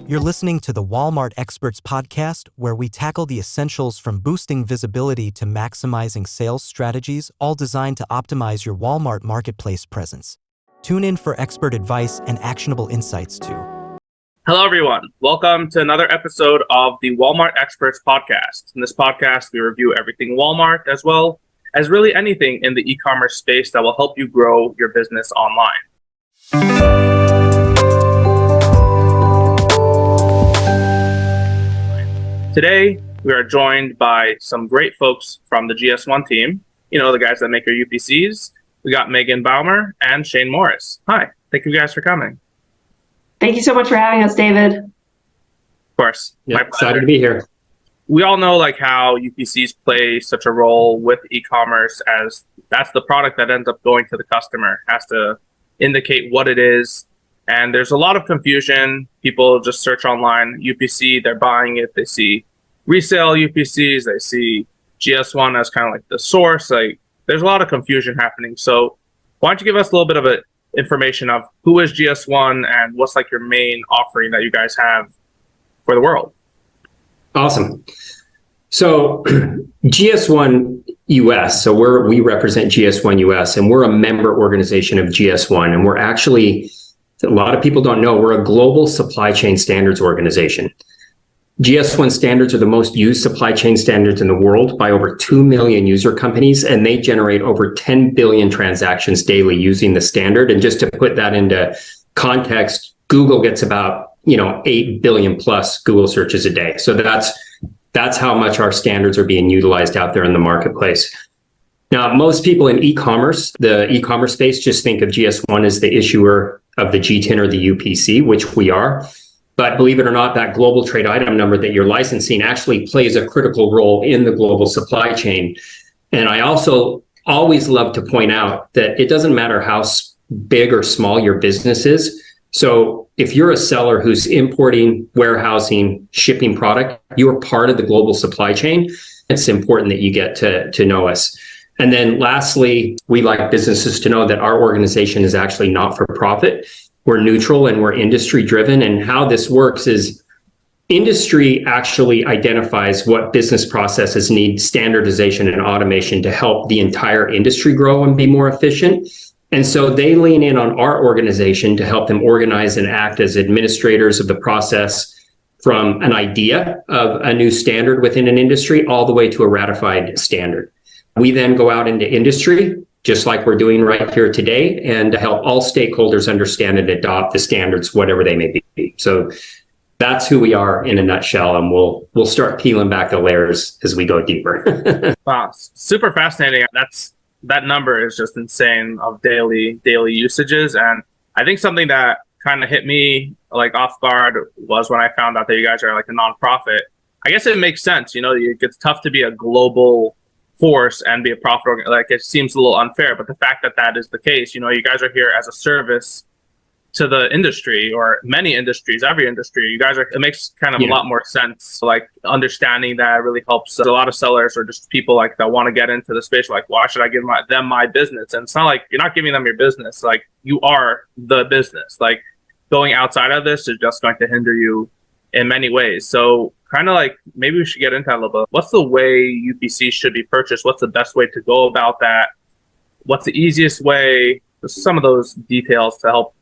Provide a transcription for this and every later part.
You're listening to the Walmart Experts Podcast, where we tackle the essentials from boosting visibility to maximizing sales strategies, all designed to optimize your Walmart marketplace presence. Tune in for expert advice and actionable insights too. Hello, everyone. Welcome to another episode of the Walmart Experts Podcast. In this podcast, we review everything Walmart, as well as really anything in the e-commerce space that will help you grow your business online. Today, we are joined by some great folks from the GS1 team. You know, the guys that make your UPCs. We got Megan Baumer and Shane Morris. Hi, thank you guys for coming. Thank you so much for having us, David. Of course. Yeah, excited to be here. We all know how UPCs play such a role with e-commerce, as that's the product that ends up going to the customer, has to indicate what it is. And there's a lot of confusion. People just search online, UPC, they're buying it. They see resale UPCs, they see GS1 as kind of like the source. There's a lot of confusion happening. So why don't you give us a little bit of information of who is GS1 and what's your main offering that you guys have for the world? Awesome. So GS1 US, so we represent GS1 US, and we're a member organization of GS1, and we're actually, a lot of people don't know, we're a global supply chain standards organization. GS1 standards are the most used supply chain standards in the world by over 2 million user companies, and they generate over 10 billion transactions daily using the standard. And just to put that into context, Google gets about 8 billion plus Google searches a day. So that's how much our standards are being utilized out there in the marketplace. Now, most people in the e-commerce space, just think of GS1 as the issuer of the GTIN or the UPC, which we are. But believe it or not, that global trade item number that you're licensing actually plays a critical role in the global supply chain. And I also always love to point out that it doesn't matter how big or small your business is. So if you're a seller who's importing, warehousing, shipping product, you are part of the global supply chain. It's important that you get to know us. And then lastly, we like businesses to know that our organization is actually not for profit. We're neutral and we're industry driven. And how this works is industry actually identifies what business processes need standardization and automation to help the entire industry grow and be more efficient. And so they lean in on our organization to help them organize and act as administrators of the process, from an idea of a new standard within an industry all the way to a ratified standard. We then go out into industry, just like we're doing right here today, and to help all stakeholders understand and adopt the standards, whatever they may be. So that's who we are in a nutshell, and we'll start peeling back the layers as we go deeper. Wow, super fascinating. That number is just insane of daily usages. And I think something that kind of hit me off guard was when I found out that you guys are a nonprofit. I guess it makes sense. It's tough to be a global force and be a profit. It seems a little unfair, but the fact that is the case, you guys are here as a service to the industry, or many industries, every industry. It makes kind of a lot more sense. Understanding that really helps a lot of sellers, or just people that want to get into the space. Why should I give them my business? And it's not you're not giving them your business. You are the business. Going outside of this is just going to hinder you in many ways. So maybe we should get into that a little bit. What's the way UPC should be purchased? What's the best way to go about that? What's the easiest way? Just some of those details to help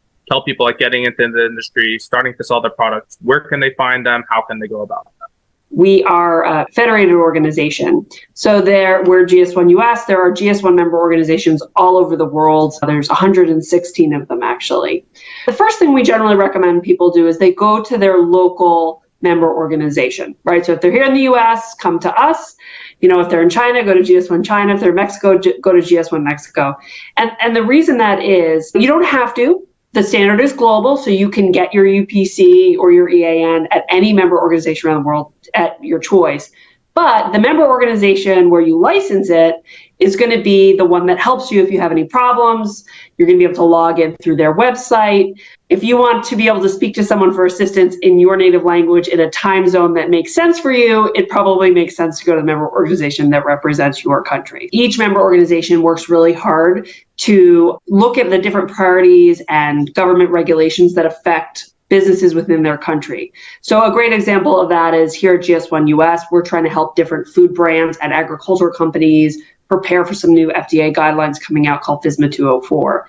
people getting into the industry, starting to sell their products. Where can they find them? How can they go about that? We are a federated organization. So we're GS1 US. There are GS1 member organizations all over the world. There's 116 of them, actually. The first thing we generally recommend people do is they go to their local member organization, right? So if they're here in the US, come to us. If they're in China, go to GS1 China. If they're in Mexico, go to GS1 Mexico. And the reason that is, you don't have to. The standard is global, so you can get your UPC or your EAN at any member organization around the world at your choice. But the member organization where you license it is going to be the one that helps you if you have any problems. You're going to be able to log in through their website. If you want to be able to speak to someone for assistance in your native language in a time zone that makes sense for you, it probably makes sense to go to the member organization that represents your country. Each member organization works really hard to look at the different priorities and government regulations that affect businesses within their country. So a great example of that is here at GS1 US, we're trying to help different food brands and agricultural companies prepare for some new FDA guidelines coming out called FSMA 204.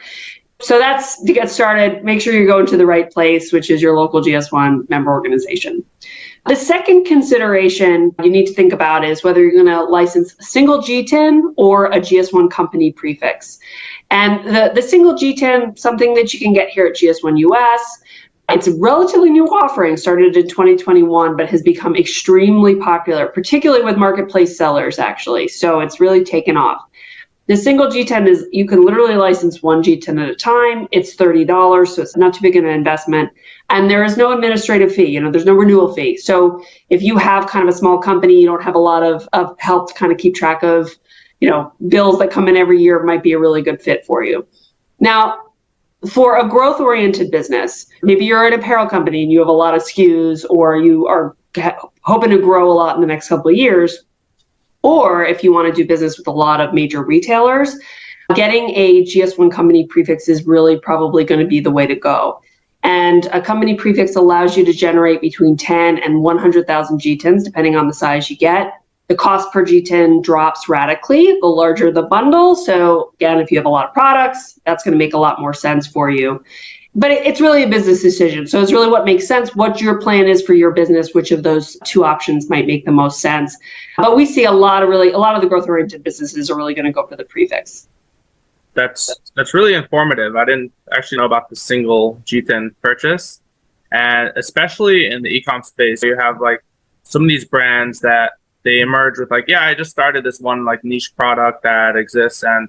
So that's to get started. Make sure you're going to the right place, which is your local GS1 member organization. The second consideration you need to think about is whether you're going to license a single GTIN or a GS1 company prefix. And the single GTIN, something that you can get here at GS1 US. It's a relatively new offering, started in 2021, but has become extremely popular, particularly with marketplace sellers, actually. So it's really taken off. The single GTIN is, you can literally license one GTIN at a time. It's $30, so it's not too big of an investment. And there is no administrative fee, there's no renewal fee. So if you have kind of a small company, you don't have a lot of help to kind of keep track of, bills that come in every year, might be a really good fit for you. Now, for a growth-oriented business, maybe you're an apparel company and you have a lot of SKUs, or you are hoping to grow a lot in the next couple of years, or if you want to do business with a lot of major retailers, getting a GS1 company prefix is really probably going to be the way to go. And a company prefix allows you to generate between 10 and 100,000 GTINs, depending on the size you get. The cost per GTIN drops radically the larger the bundle. So again, if you have a lot of products, that's going to make a lot more sense for you. But it's really a business decision. So it's really what makes sense, what your plan is for your business, which of those two options might make the most sense. But we see a lot of the growth-oriented businesses are really going to go for the prefix. That's really informative. I didn't actually know about the single GTIN purchase. And especially in the e-com space, you have like some of these brands that they emerge with I just started this one niche product that exists, and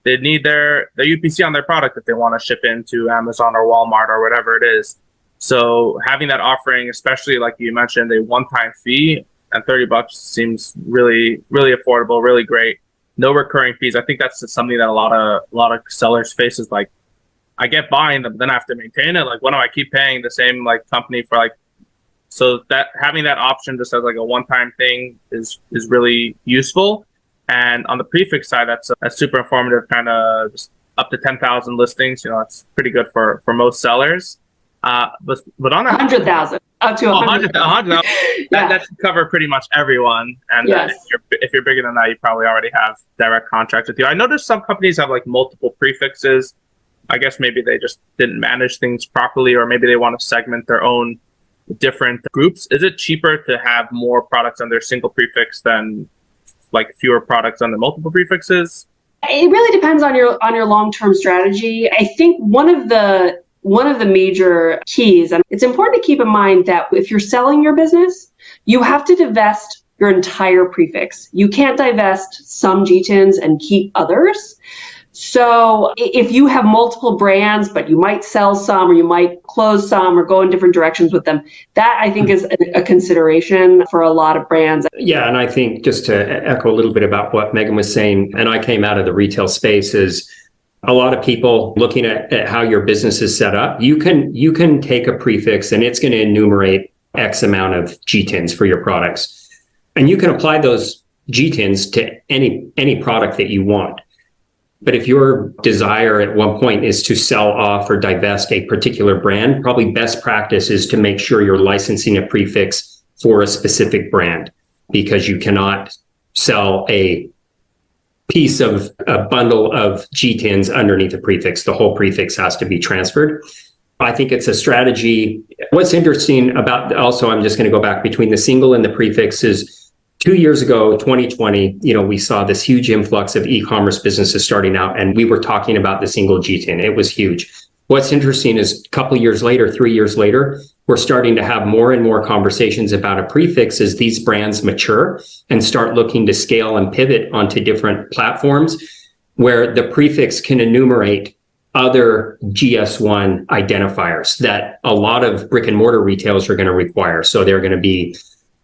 they need their UPC on their product if they want to ship into Amazon or Walmart or whatever it is. So having that offering, especially like you mentioned, a one-time fee and $30 seems really, really affordable, really great. No recurring fees. I think that's just something that a lot of sellers face is I get buying them, then I have to maintain it. What do I keep paying the same company for so that having that option just as a one-time thing is really useful. And on the prefix side, that's super informative, kind of just up to 10,000 listings. It's pretty good for most sellers. But on that 100,000, up to 100,000. That should cover pretty much everyone. And yes. If you're bigger than that, you probably already have direct contracts with you. I noticed some companies have multiple prefixes. I guess maybe they just didn't manage things properly, or maybe they want to segment their own different groups. Is it cheaper to have more products under a single prefix than fewer products under multiple prefixes? It really depends on your long-term strategy. I think one of the major keys, and it's important to keep in mind that if you're selling your business, you have to divest your entire prefix. You can't divest some GTINs and keep others. So if you have multiple brands, but you might sell some, or you might close some, or go in different directions with them, that I think is a consideration for a lot of brands. Yeah, and I think just to echo a little bit about what Megan was saying, and I came out of the retail space, is a lot of people looking at how your business is set up. You can take a prefix and it's going to enumerate X amount of GTINs for your products, and you can apply those GTINs to any product that you want. But if your desire at one point is to sell off or divest a particular brand, probably best practice is to make sure you're licensing a prefix for a specific brand, because you cannot sell a piece of a bundle of GTINs underneath a prefix. The whole prefix has to be transferred. I think it's a strategy. What's interesting about, also, I'm just going to go back between the single and the prefix, is 2 years ago, 2020, we saw this huge influx of e-commerce businesses starting out, and we were talking about the single GTIN. It was huge. What's interesting is a couple of years later, 3 years later, we're starting to have more and more conversations about a prefix as these brands mature and start looking to scale and pivot onto different platforms where the prefix can enumerate other GS1 identifiers that a lot of brick and mortar retailers are going to require. So they're going to be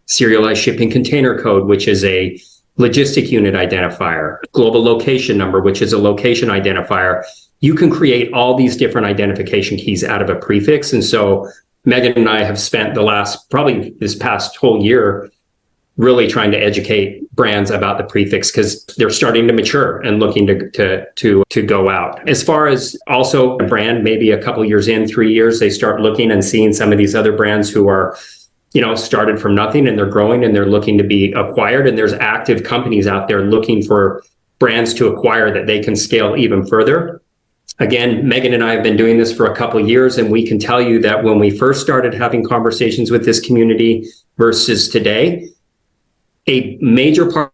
serialized shipping container code, which is a logistic unit identifier, global location number, which is a location identifier. You can create all these different identification keys out of a prefix. And so Megan and I have spent probably this past whole year, really trying to educate brands about the prefix because they're starting to mature and looking to go out. As far as also a brand, maybe a couple years in, 3 years, they start looking and seeing some of these other brands who are, started from nothing and they're growing and they're looking to be acquired. And there's active companies out there looking for brands to acquire that they can scale even further. Again, Megan and I have been doing this for a couple of years, and we can tell you that when we first started having conversations with this community versus today, a major part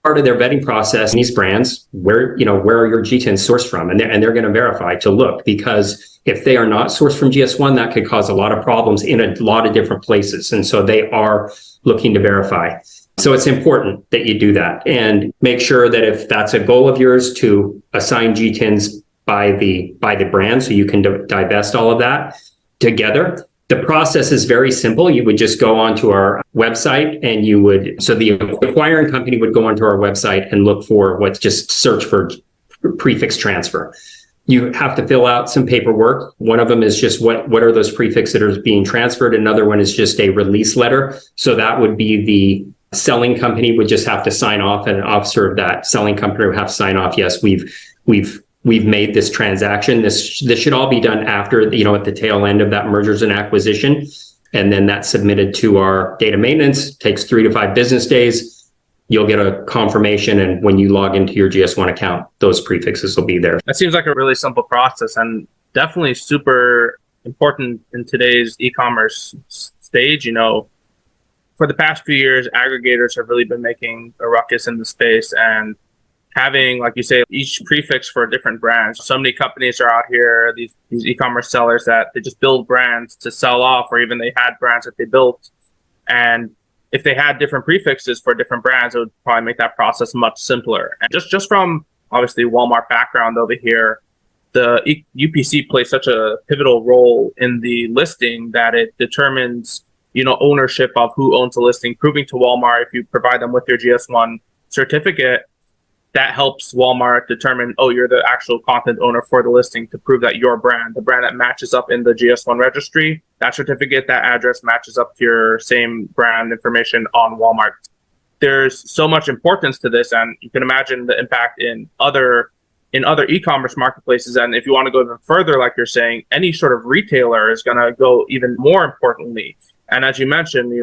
of their vetting process in these brands, where are your GTINs sourced from? And they're going to verify to look, because if they are not sourced from GS1, that could cause a lot of problems in a lot of different places. And so they are looking to verify. So it's important that you do that and make sure that if that's a goal of yours to assign GTINs by the brand, so you can divest all of that together. The process is very simple. You would just go onto our website and so the acquiring company would go onto our website and look for search for prefix transfer. You have to fill out some paperwork. One of them is just what are those prefixes that are being transferred. Another one is just a release letter. So that would be the selling company would just have to sign off, and an officer of that selling company would have to sign off. Yes, we've made this transaction. This should all be done after, at the tail end of that mergers and acquisition. And then that's submitted to our data maintenance. It takes 3 to 5 business days. You'll get a confirmation. And when you log into your GS1 account, those prefixes will be there. That seems like a really simple process and definitely super important in today's e-commerce stage. For the past few years, aggregators have really been making a ruckus in the space, and having, like you say, each prefix for different brands. So many companies are out here, these e-commerce sellers, that they just build brands to sell off, or even they had brands that they built. And if they had different prefixes for different brands, it would probably make that process much simpler. And just from obviously Walmart background over here, the UPC plays such a pivotal role in the listing that it determines, ownership of who owns the listing, proving to Walmart, if you provide them with your GS1 certificate, that helps Walmart determine, you're the actual content owner for the listing, to prove that your brand, the brand that matches up in the GS1 registry, that certificate, that address matches up to your same brand information on Walmart. There's so much importance to this, and you can imagine the impact in other e-commerce marketplaces. And if you want to go even further, like you're saying, any sort of retailer is going to go even more importantly. And as you mentioned,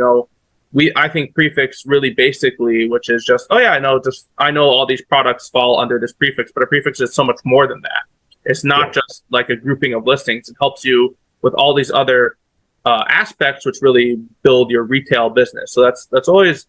I think prefix really basically, which is just, I know all these products fall under this prefix, but a prefix is so much more than that. It's not just like a grouping of listings. It helps you with all these other aspects, which really build your retail business. So that's always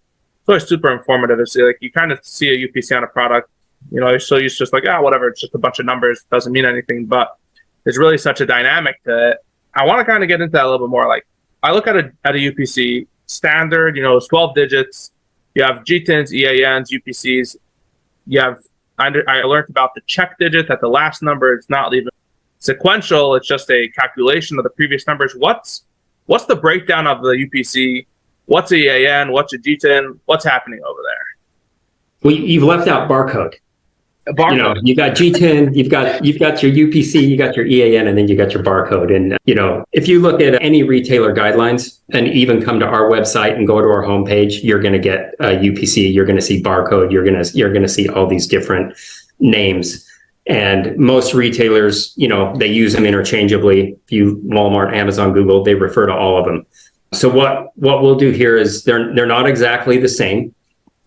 super informative. It's like you kind of see a UPC on a product, you're so used to just like, whatever, it's just a bunch of numbers, doesn't mean anything, but there's really such a dynamic to it. I want to kind of get into that a little bit more. Like, I look at a UPC standard, it's 12 digits. You have GTINs, EANs, UPCs. I learned about the check digit, that the last number is not even sequential. It's just a calculation of the previous numbers. What's the breakdown of the UPC? What's a EAN? What's a GTIN? What's happening over there? Well, you've left out barcode. You got GTIN, you've got your UPC, you got your EAN, and then you got your barcode. And if you look at any retailer guidelines and even come to our website and go to our homepage, you're going to get a UPC, you're going to see barcode, you're going to see all these different names. And most retailers, they use them interchangeably. If you Walmart, Amazon, Google, they refer to all of them. So what we'll do here is they're not exactly the same.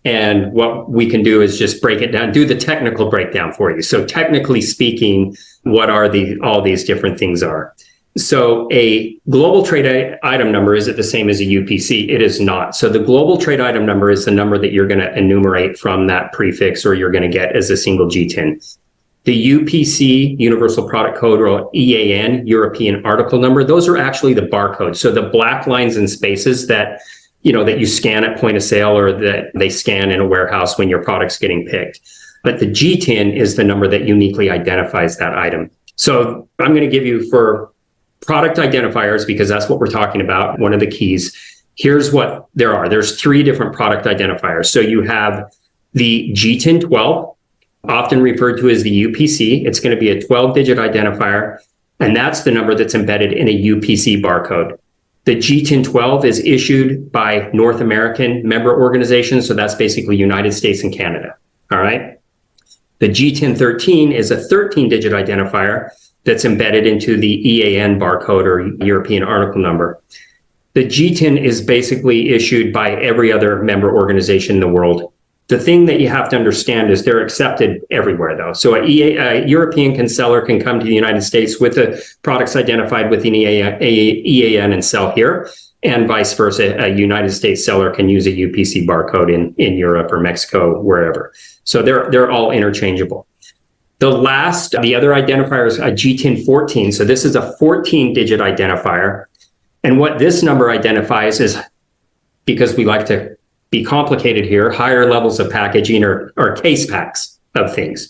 And what we can do is just break it down, do the technical breakdown for you. So technically speaking, what are all these different things are. So a global trade item number, is it the same as a UPC? It is not. So the global trade item number is the number that you're going to enumerate from that prefix, or you're going to get as a single GTIN. The UPC, Universal Product Code, or EAN, European Article Number, those are actually the barcodes. So the black lines and spaces that you scan at point of sale, or that they scan in a warehouse when your product's getting picked. But the GTIN is the number that uniquely identifies that item. So I'm going to give you, for product identifiers, because that's what we're talking about, one of the keys. Here's what there are. There's 3 different product identifiers. So you have the GTIN 12, often referred to as the UPC. It's going to be a 12-digit identifier, and that's the number that's embedded in a UPC barcode. The GTIN 12 is issued by North American member organizations. So that's basically United States and Canada. All right. The GTIN 13 is a 13-digit identifier that's embedded into the EAN barcode or European article number. The GTIN is basically issued by every other member organization in the world. The thing that you have to understand is they're accepted everywhere, though. So a European seller can come to the United States with the products identified with an EAN and sell here, and vice versa. A United States seller can use a UPC barcode in Europe or Mexico, wherever. So they're all interchangeable. The other identifier is a GTIN 14. So this is a 14-digit identifier. And what this number identifies is, because we like to be complicated here, higher levels of packaging or case packs of things.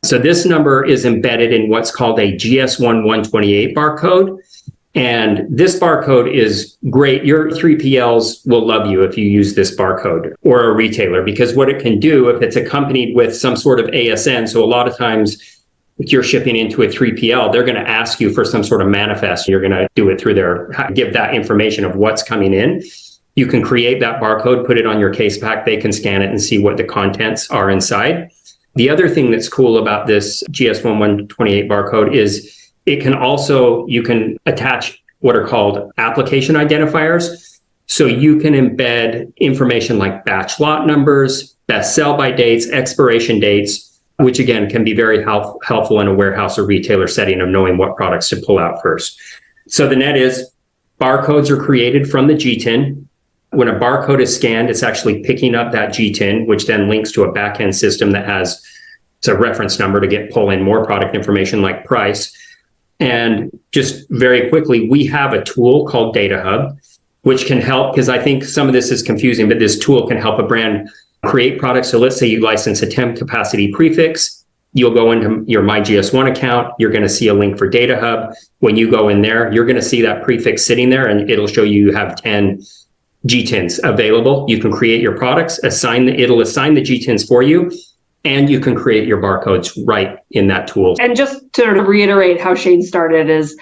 So this number is embedded in what's called a GS1 128 barcode. And this barcode is great. Your 3PLs will love you if you use this barcode, or a retailer, because what it can do, if it's accompanied with some sort of ASN, so a lot of times if you're shipping into a 3PL, they're going to ask you for some sort of manifest. You're going to do it through give that information of what's coming in. You can create that barcode, put it on your case pack. They can scan it and see what the contents are inside. The other thing that's cool about this GS1 128 barcode is you can attach what are called application identifiers. So you can embed information like batch lot numbers, best sell by dates, expiration dates, which again can be very helpful in a warehouse or retailer setting of knowing what products to pull out first. So the net is barcodes are created from the GTIN. When a barcode is scanned, it's actually picking up that GTIN, which then links to a backend system that has a reference number to pull in more product information like price. And just very quickly, we have a tool called Data Hub, which can help, because I think some of this is confusing, but this tool can help a brand create products. So let's say you license a temp capacity prefix. You'll go into your My GS1 account. You're going to see a link for Data Hub. When you go in there, you're going to see that prefix sitting there, and it'll show you have 10 GTINs available. You can create your products, it'll assign the GTINs for you, and you can create your barcodes right in that tool. And just to reiterate how Shane started is,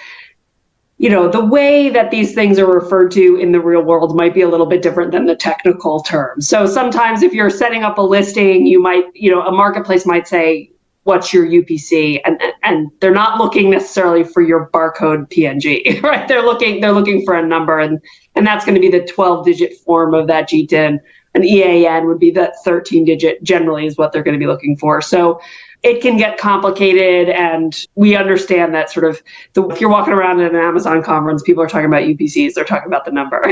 the way that these things are referred to in the real world might be a little bit different than the technical terms. So sometimes if you're setting up a listing, you might, a marketplace might say, what's your UPC? And they're not looking necessarily for your barcode PNG, right? They're looking for a number, and that's going to be the 12-digit form of that GTIN. An EAN would be that 13-digit generally is what they're going to be looking for. So it can get complicated, and we understand that if you're walking around at an Amazon conference, people are talking about UPCs, they're talking about the number,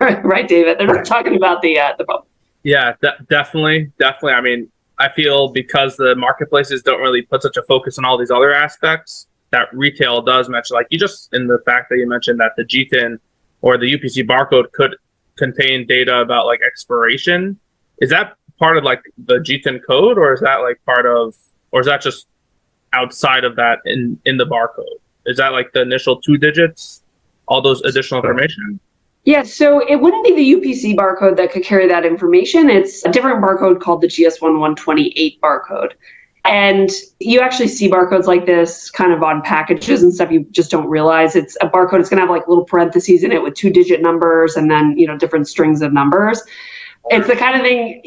right, David? They're not talking about the phone. Yeah, definitely. I mean, I feel because the marketplaces don't really put such a focus on all these other aspects that retail does mention, like you just, in the fact that you mentioned that the GTIN or the UPC barcode could contain data about like expiration. Is that part of like the GTIN code, or is that like or is that just outside of that in the barcode? Is that like the initial 2 digits, all those additional information? Yeah, so it wouldn't be the UPC barcode that could carry that information. It's a different barcode called the GS1 128 barcode. And you actually see barcodes like this kind of on packages and stuff. You just don't realize it's a barcode. It's going to have like little parentheses in it with 2-digit numbers and then, different strings of numbers. It's the kind of thing,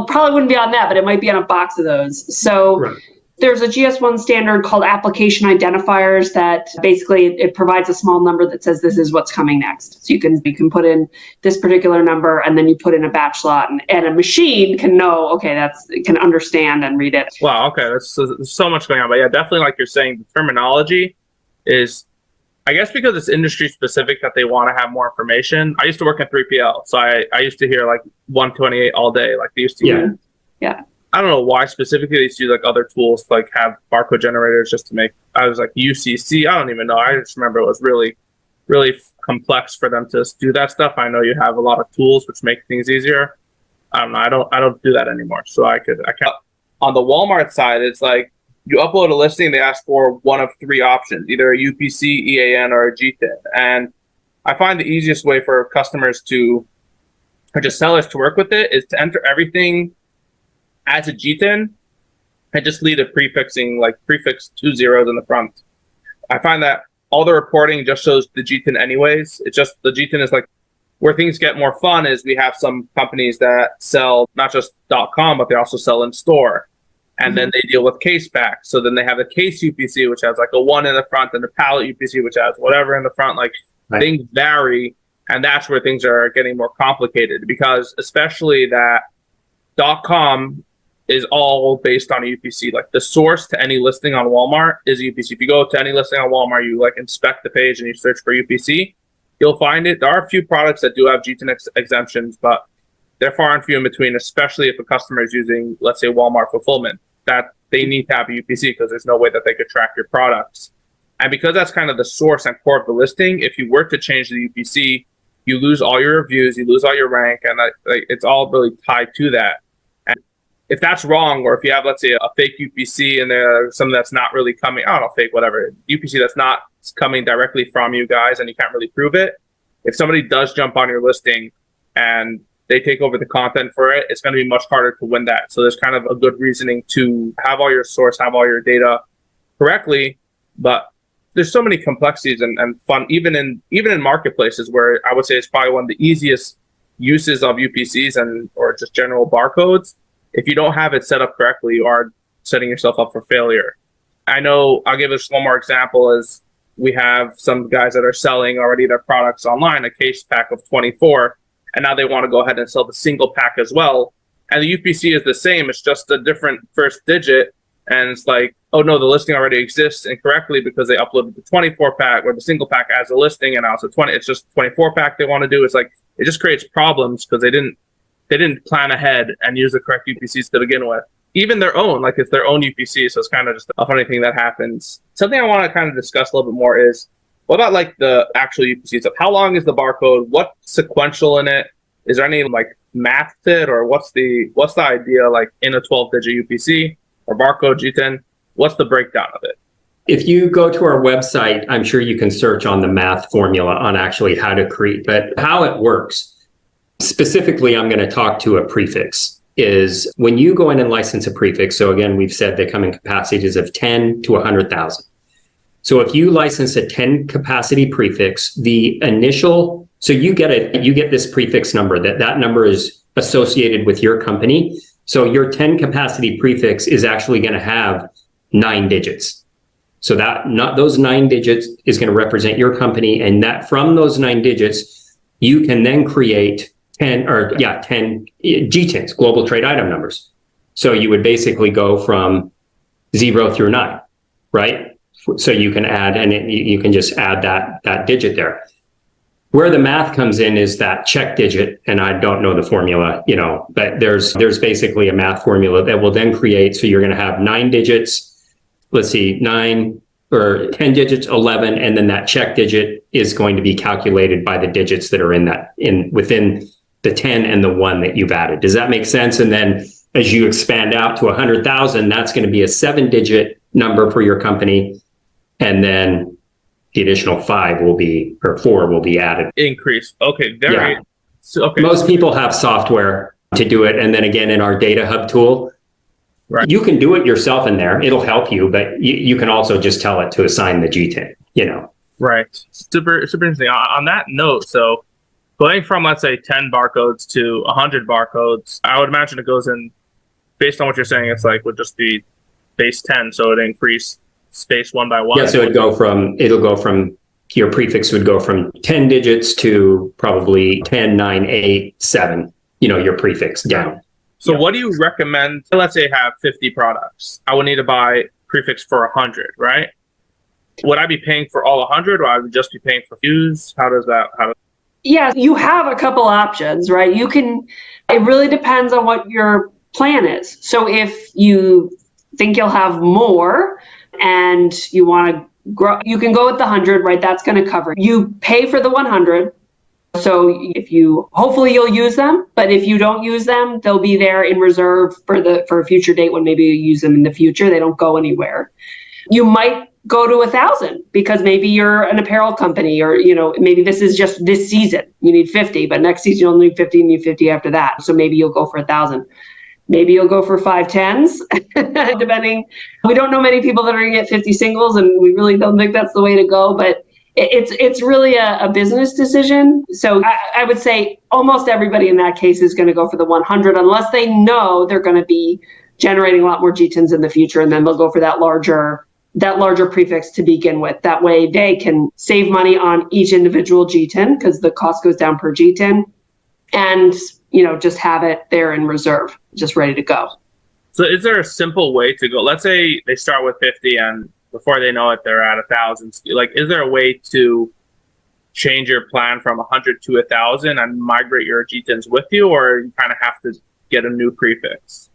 probably wouldn't be on that, but it might be on a box of those. So right. There's a GS1 standard called application identifiers that basically it provides a small number that says this is what's coming next. So you can put in this particular number, and then you put in a batch slot, and a machine can know, okay, it can understand and read it. Wow, okay, there's so much going on. But yeah, definitely like you're saying, the terminology is, I guess because it's industry specific that they want to have more information. I used to work in 3PL, so I used to hear like 128 all day. Like they used to use. Yeah. I don't know why specifically they used to use like other tools to like have barcode generators just to make. I was like UCC. I don't even know. I just remember it was really, really complex for them to do that stuff. I know you have a lot of tools which make things easier. I don't know. I don't do that anymore. So I can't. On the Walmart side, it's like you upload a listing. They ask for one of 3 options, either a UPC, EAN, or a GTIN. And I find the easiest way for customers or just sellers to work with it is to enter everything as a GTIN and just leave the prefix 2 zeros in the front. I find that all the reporting just shows the GTIN anyways. It's just the GTIN is like where things get more fun is we have some companies that sell not just .com, but they also sell in store. And then they deal with case packs. So then they have a case UPC, which has like a 1 in the front, and a pallet UPC, which has whatever in the front. Like things vary. And that's where things are getting more complicated, because especially that .com is all based on a UPC. Like the source to any listing on Walmart is UPC. If you go to any listing on Walmart, you like inspect the page and you search for UPC, you'll find it. There are a few products that do have GTIN exemptions, but they're far and few in between, especially if a customer is using, let's say, Walmart fulfillment, that they need to have a UPC because there's no way that they could track your products. And because that's kind of the source and core of the listing, if you were to change the UPC, you lose all your reviews, you lose all your rank, and it's all really tied to that. And if that's wrong, or if you have, let's say, a fake UPC and there's something that's not really coming, I don't know, fake, whatever, UPC that's not coming directly from you guys and you can't really prove it, if somebody does jump on your listing and they take over the content for it, it's going to be much harder to win that. So there's kind of a good reasoning to have all your source, have all your data correctly, but there's so many complexities and fun, even in marketplaces where I would say it's probably one of the easiest uses of UPCs or just general barcodes. If you don't have it set up correctly, you are setting yourself up for failure. I know, I'll give us one more example, is we have some guys that are selling already their products online, a case pack of 24, and now they want to go ahead and sell the single pack as well. And the UPC is the same, it's just a different first digit. And it's like, oh no, the listing already exists incorrectly because they uploaded the 24 pack or the single pack as a listing, and now it's just 24 pack they want to do. It's like, it just creates problems because they didn't plan ahead and use the correct UPCs to begin with. Even their own, like it's their own UPC. So it's kind of just a funny thing that happens. Something I want to kind of discuss a little bit more is, what about like the actual UPC stuff? How long is the barcode? What's sequential in it? Is there any like math to it, or what's the idea like in a 12-digit UPC or barcode GTIN? What's the breakdown of it? If you go to our website, I'm sure you can search on the math formula on actually how to create, but how it works. Specifically, I'm going to talk to a prefix. Is when you go in and license a prefix. So again, we've said they come in capacities of 10 to 100,000. So if you license a 10 capacity prefix, the initial, so you get this prefix number, that number is associated with your company. So your 10 capacity prefix is actually going to have 9 digits. So those 9 digits is going to represent your company, and that from those 9 digits, you can then create 10 GTINs, global trade item numbers. So you would basically go from 0 through 9, right? So you can add, and you can just add that digit there. Where the math comes in is that check digit, and I don't know the formula, but there's basically a math formula that will then create. So you're going to have 9 digits, let's see, 9 or 10 digits, 11, and then that check digit is going to be calculated by the digits that are within the 10 and the 1 that you've added. Does that make sense? And then as you expand out to 100,000, that's going to be a 7-digit number for your company, and then the additional 4 will be added. Increase. Okay. Yeah. So, okay. Most people have software to do it. And then again, in our data hub tool, right, you can do it yourself in there. It'll help you, but you can also just tell it to assign the GTIN, Right. Super interesting. On that note, so going from, let's say, 10 barcodes to 100 barcodes, I would imagine it goes in, based on what you're saying, it's like would just be base 10. So it increase space 1 by 1. Yeah, so it'll go from your prefix would go from 10 digits to probably 10, 9, 8, 7, your prefix down. So what do you recommend? Let's say I have 50 products. I would need to buy prefix for 100, right? Would I be paying for all 100, or I would just be paying for views? How does that? Yeah, you have a couple options, right? It really depends on what your plan is. So if you think you'll have more and you want to grow, you can go with the 100, right? That's going to cover. You pay for the 100. So hopefully you'll use them, but if you don't use them, they'll be there in reserve for a future date when maybe you use them in the future. They don't go anywhere. You might go to 1,000 because maybe you're an apparel company, or maybe this is just this season. You need 50, but next season you'll need 50 and you need 50 after that. So maybe you'll go for 1,000. Maybe you'll go for 510s, depending. We don't know many people that are going to get 50 singles, and we really don't think that's the way to go, but it's really a business decision. So I would say almost everybody in that case is going to go for the 100, unless they know they're going to be generating a lot more GTINs in the future, and then they'll go for that larger prefix to begin with. That way they can save money on each individual GTIN because the cost goes down per GTIN, and just have it there in reserve, just ready to go. So is there a simple way to go? Let's say they start with 50 and before they know it, they're at 1,000. Like, is there a way to change your plan from 100 to 1,000 and migrate your GTINs with you, or you kind of have to get a new prefix?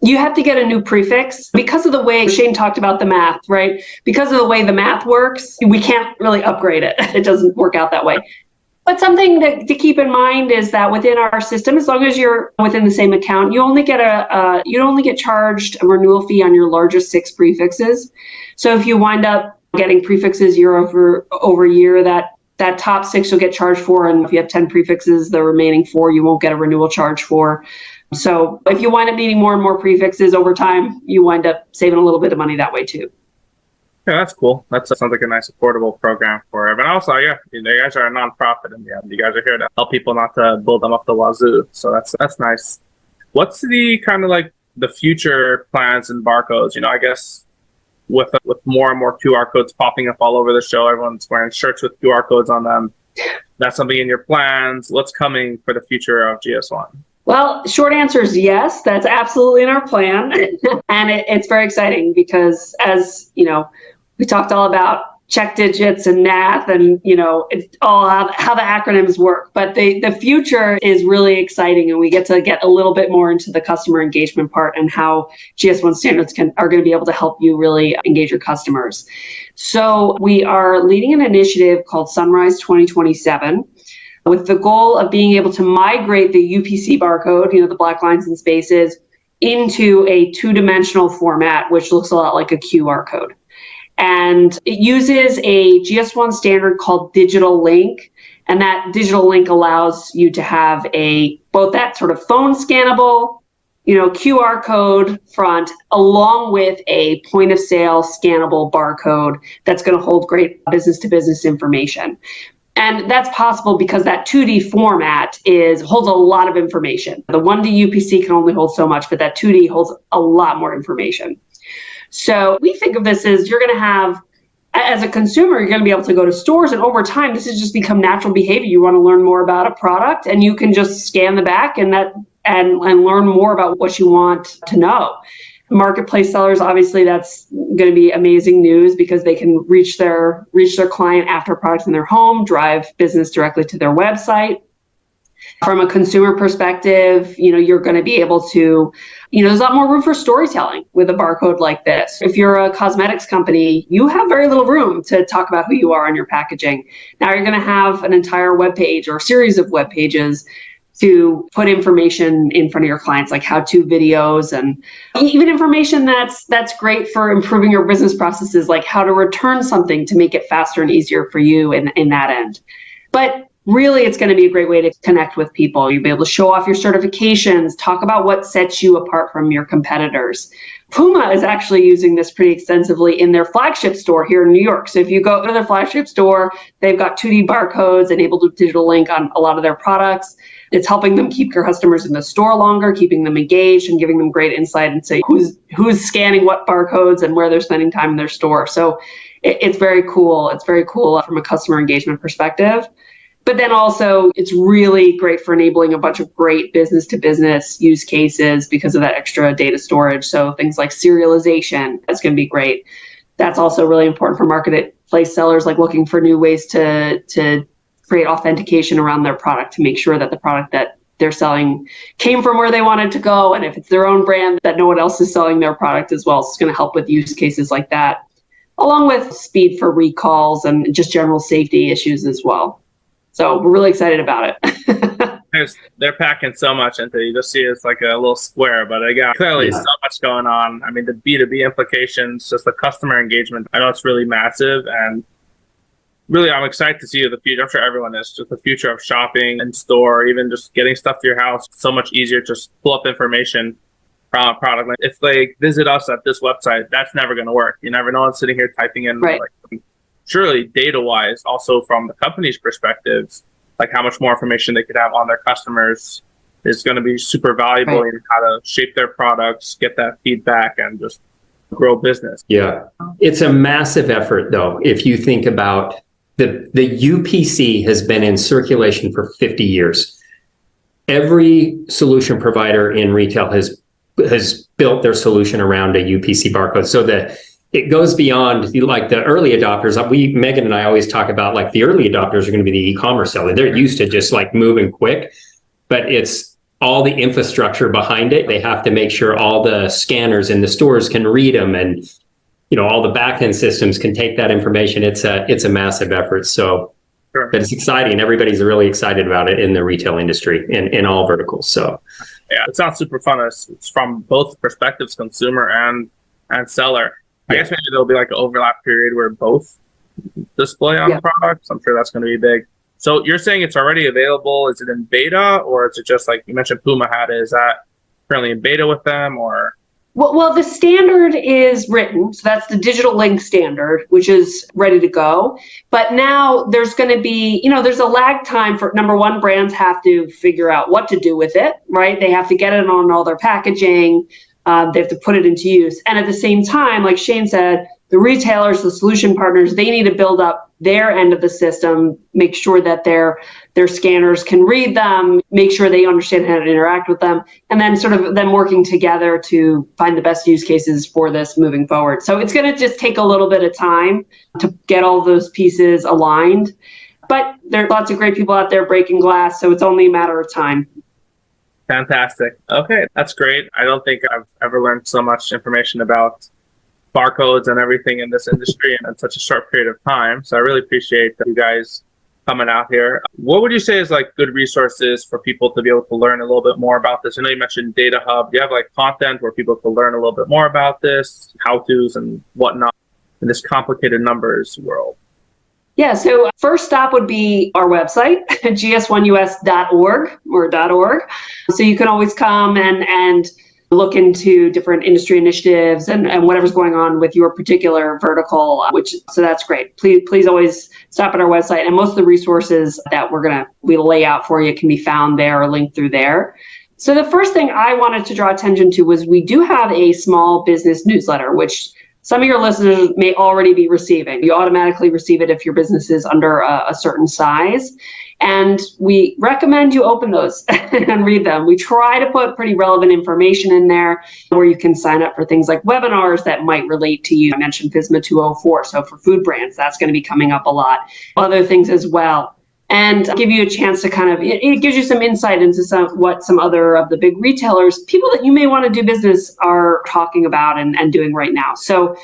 You have to get a new prefix because of the way Shane talked about the math, right? Because of the way the math works, we can't really upgrade it. It doesn't work out that way. But something to keep in mind is that within our system, as long as you're within the same account, you only get charged a renewal fee on your largest 6 prefixes. So if you wind up getting prefixes year over year, that top 6 you'll get charged for, and if you have 10 prefixes, the remaining 4 you won't get a renewal charge for. So if you wind up needing more and more prefixes over time, you wind up saving a little bit of money that way too. Yeah, that's cool. That sounds like a nice affordable program for everyone. Also, yeah, you guys are a nonprofit in the end. You guys are here to help people, not to build them up the wazoo. So that's nice. What's the kind of like the future plans and barcodes? I guess with more and more QR codes popping up all over the show, everyone's wearing shirts with QR codes on them. That's something in your plans. What's coming for the future of GS1? Well, short answer is yes, that's absolutely in our plan. And it's very exciting because, as we talked all about check digits and math and, it's all how the acronyms work. But the future is really exciting, and we get to get a little bit more into the customer engagement part and how GS1 standards are going to be able to help you really engage your customers. So we are leading an initiative called Sunrise 2027. With the goal of being able to migrate the UPC barcode, the black lines and spaces, into a 2-dimensional format, which looks a lot like a QR code. And it uses a GS1 standard called digital link. And that digital link allows you to have both that sort of phone scannable, QR code front, along with a point of sale scannable barcode that's going to hold great business to business information. And that's possible because that 2D format holds a lot of information. The 1D UPC can only hold so much, but that 2D holds a lot more information. So we think of this as you're going to have, as a consumer, you're going to be able to go to stores, and over time, this has just become natural behavior. You want to learn more about a product, and you can just scan the back and learn more about what you want to know. Marketplace sellers, obviously, that's going to be amazing news because they can reach their client after a product's in their home, drive business directly to their website. From a consumer perspective, you're going to be able to, there's a lot more room for storytelling with a barcode like this. If you're a cosmetics company, you have very little room to talk about who you are on your packaging. Now you're going to have an entire web page or series of web pages to put information in front of your clients, like how-to videos, and even information that's great for improving your business processes, like how to return something to make it faster and easier for you in that end. But really, it's going to be a great way to connect with people. You'll be able to show off your certifications, talk about what sets you apart from your competitors. Puma is actually using this pretty extensively in their flagship store here in New York. So if you go to their flagship store, they've got 2D barcodes enabled with digital link on a lot of their products. It's helping them keep their customers in the store longer, keeping them engaged, and giving them great insight into who's scanning what barcodes and where they're spending time in their store. So it's very cool. It's very cool from a customer engagement perspective. But then also, it's really great for enabling a bunch of great business-to-business use cases because of that extra data storage. So things like serialization, that's going to be great. That's also really important for marketplace sellers, like looking for new ways to create authentication around their product to make sure that the product that they're selling came from where they wanted to go. And if it's their own brand, that no one else is selling their product as well. So it's going to help with use cases like that, along with speed for recalls and just general safety issues as well. So we're really excited about it. They're packing so much into it. You just see it's like a little square, but again, clearly so much going on. I mean, the B2B implications, just the customer engagement, I know it's really massive, and really I'm excited to see the future. I'm sure everyone is, just the future of shopping in store, even just getting stuff to your house. So much easier, just pull up information product. Like if they visit us at this website, that's never going to work. You never know. I'm sitting here typing in, Right. like, surely data-wise, also from the company's perspectives, like how much more information they could have on their customers is going to be super valuable Right. in how to shape their products, get that feedback, and just grow business. Yeah. It's a massive effort, though, if you think about the UPC has been in circulation for 50 years. Every solution provider in retail has built their solution around a UPC barcode. So that it goes beyond like the early adopters. Megan and I always talk about like the early adopters are going to be the e-commerce seller. They're used to just like moving quick, but it's all the infrastructure behind it. They have to make sure all the scanners in the stores can read them, and all the back-end systems can take that information. It's a massive effort. So, Sure. But it's exciting. Everybody's really excited about it in the retail industry in all verticals. So, yeah, it sounds super fun. It's from both perspectives, consumer and seller. I guess maybe there'll be like an overlap period where both display on products. I'm sure that's going to be big. So you're saying it's already available. Is it in beta, or is it just like you mentioned Puma had it? Is that currently in beta with them, or? Well, the standard is written. So that's the digital link standard, which is ready to go. But now there's going to be, there's a lag time for, number one, brands have to figure out what to do with it, right? They have to get it on all their packaging. They have to put it into use. And at the same time, like Shane said, the retailers, the solution partners, they need to build up their end of the system, make sure that their scanners can read them, make sure they understand how to interact with them, and then sort of them working together to find the best use cases for this moving forward. So it's going to just take a little bit of time to get all those pieces aligned. But there are lots of great people out there breaking glass, so it's only a matter of time. Fantastic. Okay, that's great. I don't think I've ever learned so much information about barcodes and everything in this industry in such a short period of time. So I really appreciate you guys coming out here. What would you say is like good resources for people to be able to learn a little bit more about this? I know you mentioned Data Hub. Do you have like content where people can learn a little bit more about this, how-tos and whatnot in this complicated numbers world? Yeah, so first stop would be our website, gs1us.org or .org. So you can always come and look into different industry initiatives and whatever's going on with your particular vertical, so that's great. Please always stop at our website, and most of the resources that we'll lay out for you can be found there or linked through there. So the first thing I wanted to draw attention to was we do have a small business newsletter, which some of your listeners may already be receiving. You automatically receive it if your business is under a certain size. And we recommend you open those and read them. We try to put pretty relevant information in there where you can sign up for things like webinars that might relate to you. I mentioned FSMA 204. So for food brands, that's going to be coming up a lot. Other things as well. And give you a chance to it gives you some insight into what some other of the big retailers, people that you may want to do business, are talking about and doing right now. So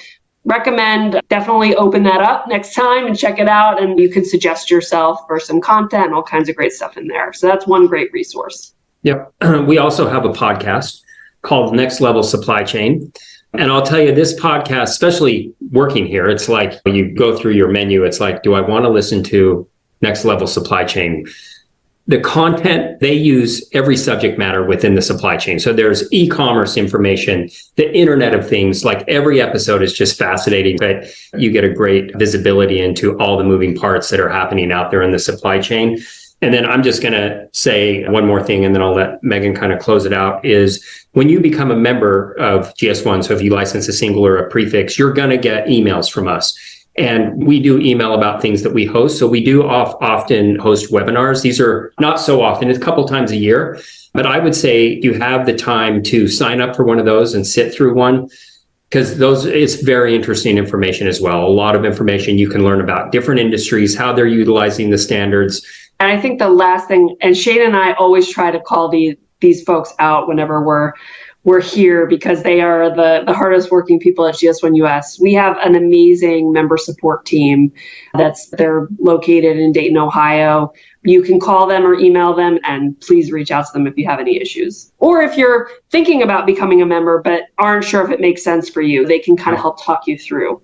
recommend definitely open that up next time and check it out. And you can suggest yourself for some content and all kinds of great stuff in there. So that's one great resource. Yep. We also have a podcast called Next Level Supply Chain. And I'll tell you, this podcast, especially working here, it's like you go through your menu. It's like, do I want to listen to Next Level Supply Chain? The content, they use every subject matter within the supply chain. So there's e-commerce information, the Internet of Things, like every episode is just fascinating, but you get a great visibility into all the moving parts that are happening out there in the supply chain. And then I'm just going to say one more thing, and then I'll let Megan kind of close it out, is when you become a member of GS1, so if you license a single or a prefix, you're going to get emails from us. And we do email about things that we host. So we do often host webinars. These are not so often, it's a couple times a year. But I would say you have the time to sign up for one of those and sit through one, because it's very interesting information as well. A lot of information you can learn about different industries, how they're utilizing the standards. And I think the last thing, and Shane and I always try to call these folks out whenever we're here, because they are the hardest working people at GS1 US. We have an amazing member support team they're located in Dayton, Ohio. You can call them or email them, and please reach out to them if you have any issues. Or if you're thinking about becoming a member but aren't sure if it makes sense for you, they can kind of help talk you through.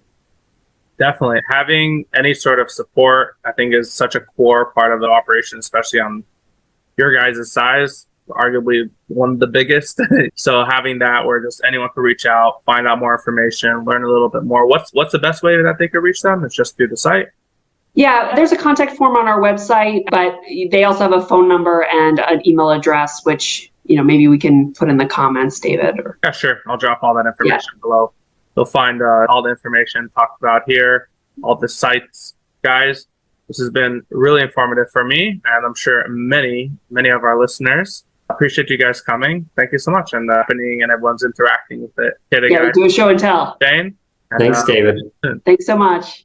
Definitely. Having any sort of support, I think, is such a core part of the operation, especially on your guys' size. arguably one of the biggest. So having that where just anyone could reach out, find out more information, learn a little bit more. What's the best way that they could reach them? It's just through the site. Yeah, there's a contact form on our website, but they also have a phone number and an email address, which, maybe we can put in the comments, David. Yeah, sure. I'll drop all that information below. You'll find all the information talked about here, all the sites. Guys, this has been really informative for me, and I'm sure many of our listeners. Appreciate you guys coming. Thank you so much, and happening, and everyone's interacting with it. Okay, Yeah, guys. do a show and tell. Shane. Thanks, David. Thanks so much.